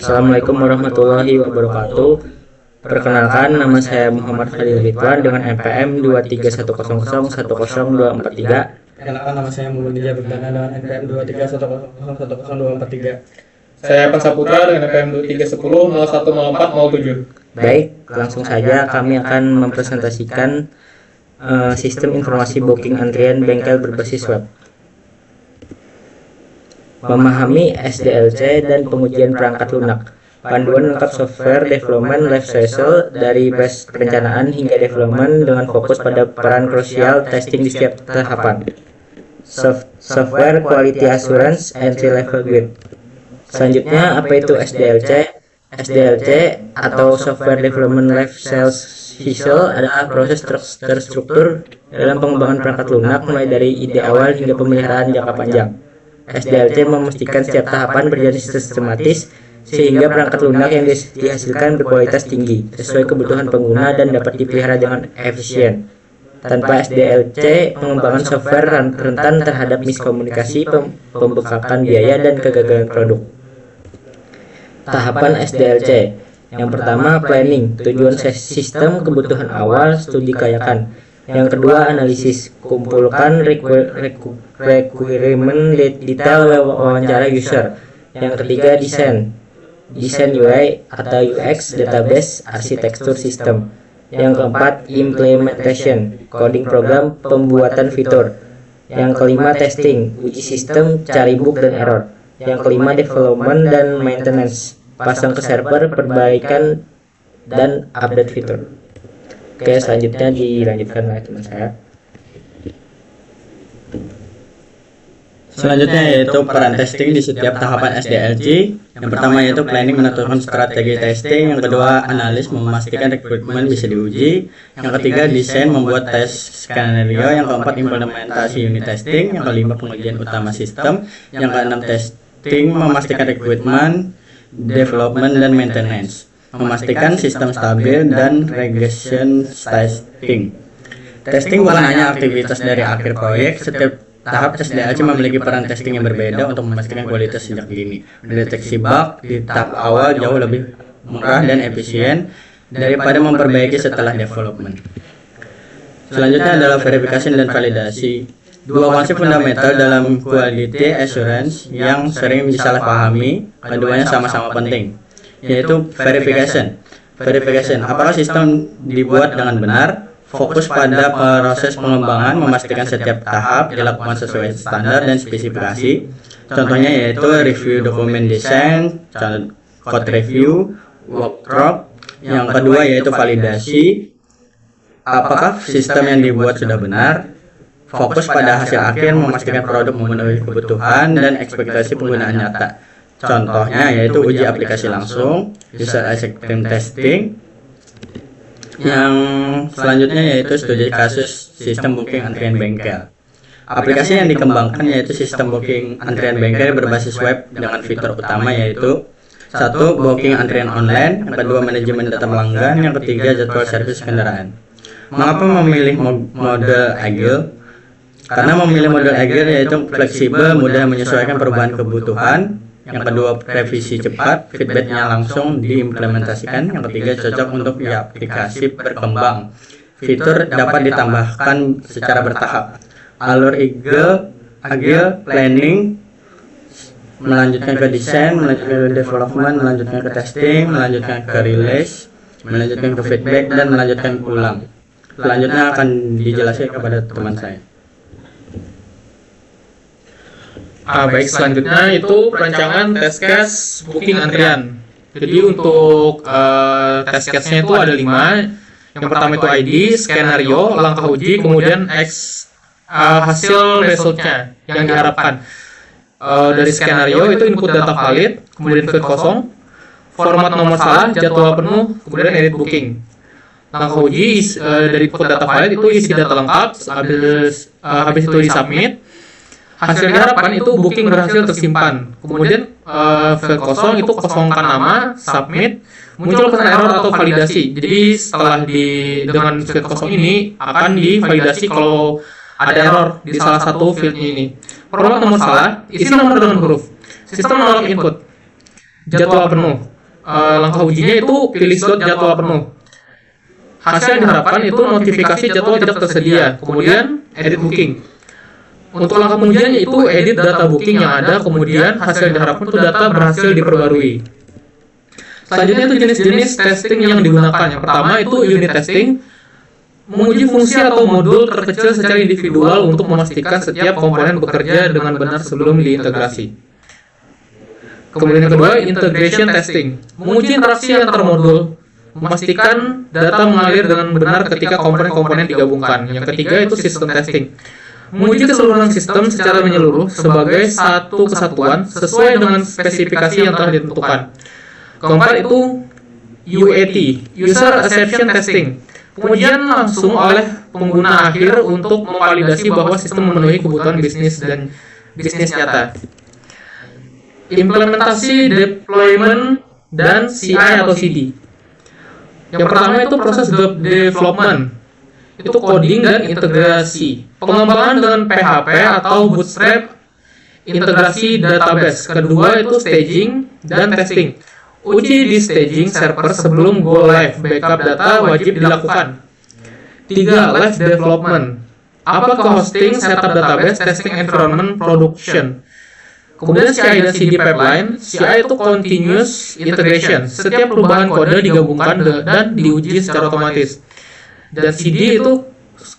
Assalamualaikum warahmatullahi wabarakatuh. Perkenalkan, nama saya Muhammad Khalil Ridwan dengan NPM 23100100243. Perkenalkan, nama saya Muhammad Nija Berdana dengan NPM 23100100243. Saya Pasaputra dengan NPM 2310010407. Baik, langsung saja kami akan mempresentasikan sistem informasi booking antrian bengkel berbasis web. Memahami SDLC dan pengujian perangkat lunak. Panduan lengkap software development life cycle dari base perencanaan hingga development dengan fokus pada peran krusial testing di setiap tahapan. Software Quality Assurance Entry Level Guide. Selanjutnya, apa itu SDLC? SDLC atau Software Development Life Cycle adalah proses terstruktur dalam pengembangan perangkat lunak mulai dari ide awal hingga pemeliharaan jangka panjang. SDLC memastikan setiap tahapan berjalan sistematis sehingga perangkat lunak yang dihasilkan berkualitas tinggi sesuai kebutuhan pengguna dan dapat dipelihara dengan efisien. Tanpa SDLC, pengembangan software rentan terhadap miskomunikasi, pembengkakan biaya, dan kegagalan produk. Tahapan SDLC. Yang pertama, planning, tujuan sistem, kebutuhan awal, studi kelayakan. Yang kedua, analisis, kumpulkan requirement detail wawancara user. Yang ketiga, desain UI atau UX, database, arsitektur sistem. Yang keempat, implementation, coding program, pembuatan fitur. Yang kelima, testing, uji sistem, cari bug dan error. Yang kelima, development dan maintenance, pasang ke server, perbaikan, dan update fitur. Oke, selanjutnya dilanjutkan oleh teman saya. Selanjutnya yaitu peran testing di setiap tahapan SDLC. Yang pertama yaitu planning, menentukan strategi testing. Yang kedua, analis, memastikan rekrutmen bisa diuji. Yang ketiga, desain, membuat tes skenario. Yang keempat, implementasi unit testing. Yang kelima, pengujian utama sistem. Yang keenam, testing, memastikan rekrutmen, development, dan maintenance, memastikan sistem stabil, dan regression testing. Testing bukan hanya aktivitas dari akhir proyek. Setiap tahap SDLC memiliki peran testing yang berbeda untuk memastikan kualitas sejak dini. Mendeteksi bug di tahap awal jauh lebih murah dan efisien daripada memperbaiki setelah development. Selanjutnya adalah verifikasi dan validasi. Dua konsep fundamental dalam quality assurance yang sering disalahpahami, keduanya sama-sama penting, yaitu verification. Apakah sistem dibuat dengan benar? Fokus pada proses pengembangan, memastikan setiap tahap dilakukan sesuai standar dan spesifikasi. Contohnya yaitu review dokumen desain, code review, workshop. Yang kedua yaitu validasi. Apakah sistem yang dibuat sudah benar? Fokus pada hasil akhir, memastikan produk memenuhi kebutuhan dan ekspektasi penggunaan nyata. Contohnya yaitu uji aplikasi langsung, user acceptance testing. Yang selanjutnya yaitu studi kasus sistem booking antrian bengkel. Aplikasi yang dikembangkan yaitu sistem booking antrian bengkel berbasis web dengan fitur utama yaitu: 1. Booking antrian online. Yang kedua, manajemen data pelanggan. Yang ketiga, jadwal servis kendaraan. Mengapa memilih model agile? Karena memilih model agile yaitu fleksibel, mudah menyesuaikan perubahan kebutuhan. Yang kedua, revisi cepat, feedbacknya langsung diimplementasikan. Yang ketiga, cocok untuk aplikasi berkembang. Fitur dapat ditambahkan secara bertahap. Alur agile planning, melanjutkan ke desain, melanjutkan ke development, melanjutkan ke testing, melanjutkan ke release, melanjutkan ke feedback, dan melanjutkan ulang. Selanjutnya akan dijelaskan kepada teman saya. Baik, selanjutnya itu perancangan test case booking antrian. Jadi untuk test case-nya itu ada 5. Yang pertama itu ID, skenario, langkah uji, kemudian hasil resultnya yang diharapkan. Dari skenario itu input data valid, kemudian field kosong, format nomor salah, jadwal penuh, kemudian edit booking. Langkah uji dari input data valid itu isi data lengkap, habis itu disubmit. Hasil diharapkan itu booking berhasil tersimpan. Kemudian field kosong itu kosongkan nama, submit, muncul pesan error atau validasi. Jadi setelah dengan field kosong ini akan divalidasi kalau ada error di salah satu fieldnya ini. Format nomor salah, isi nomor dengan huruf. Sistem menolak input. jadwal penuh. Langkah ujinya itu pilih slot jadwal penuh. Hasil yang diharapkan itu notifikasi jadwal tidak tersedia, kemudian edit booking. Untuk langkah pengujiannya itu edit data booking yang ada, kemudian hasil yang diharapkan itu data berhasil diperbarui. Selanjutnya itu jenis-jenis testing yang digunakan. Yang pertama itu unit testing, menguji fungsi atau modul terkecil secara individual untuk memastikan setiap komponen bekerja dengan benar sebelum diintegrasi. Kemudian yang kedua, integration testing, menguji interaksi antar modul, memastikan data mengalir dengan benar ketika komponen-komponen digabungkan. Yang ketiga itu system testing, menguji keseluruhan sistem secara menyeluruh sebagai satu kesatuan sesuai dengan spesifikasi yang telah ditentukan. Keempat itu UAT, User Acceptance Testing, pengujian langsung oleh pengguna akhir untuk memvalidasi bahwa sistem memenuhi kebutuhan bisnis dan bisnis nyata. Implementasi, deployment, dan CI atau CD. Yang pertama itu proses development, itu coding dan integrasi. Pengembangan dengan PHP atau Bootstrap, integrasi database. Kedua itu staging dan testing. Uji di staging server sebelum go live, backup data wajib dilakukan. 3. Live development. Apakah hosting, setup database, testing environment, production. Kemudian CI dan CD pipeline. CI itu continuous integration. Setiap perubahan kode digabungkan dan diuji secara otomatis. Dan CD itu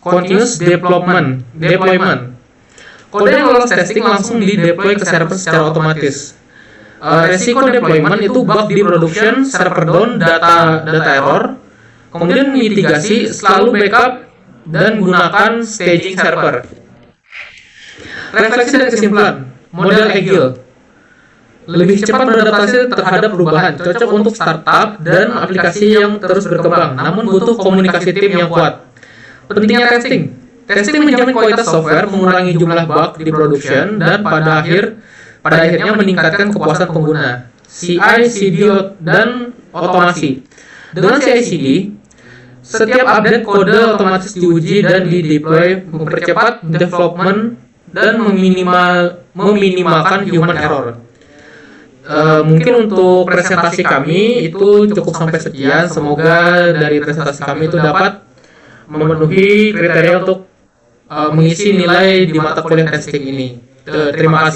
continuous deployment. Kode yang lolos testing langsung di-deploy ke server secara otomatis. Resiko deployment itu bug di production, server down, data error. Kemudian mitigasi, selalu backup dan gunakan staging server. Refleksi dan kesimpulan. Model Agile lebih cepat beradaptasi terhadap perubahan, cocok untuk startup dan aplikasi yang terus berkembang, namun butuh komunikasi tim yang kuat. Pentingnya testing. Testing menjamin kualitas software, mengurangi jumlah bug di production, dan pada akhirnya meningkatkan kepuasan pengguna. CI/CD dan otomasi. Dengan CI/CD, setiap update kode otomatis diuji dan di-deploy, mempercepat development dan meminimalkan human error. Mungkin untuk presentasi kami itu cukup sampai sekian. Semoga dari presentasi kami itu dapat memenuhi kriteria untuk mengisi nilai di mata kuliah testing ini. Terima kasih.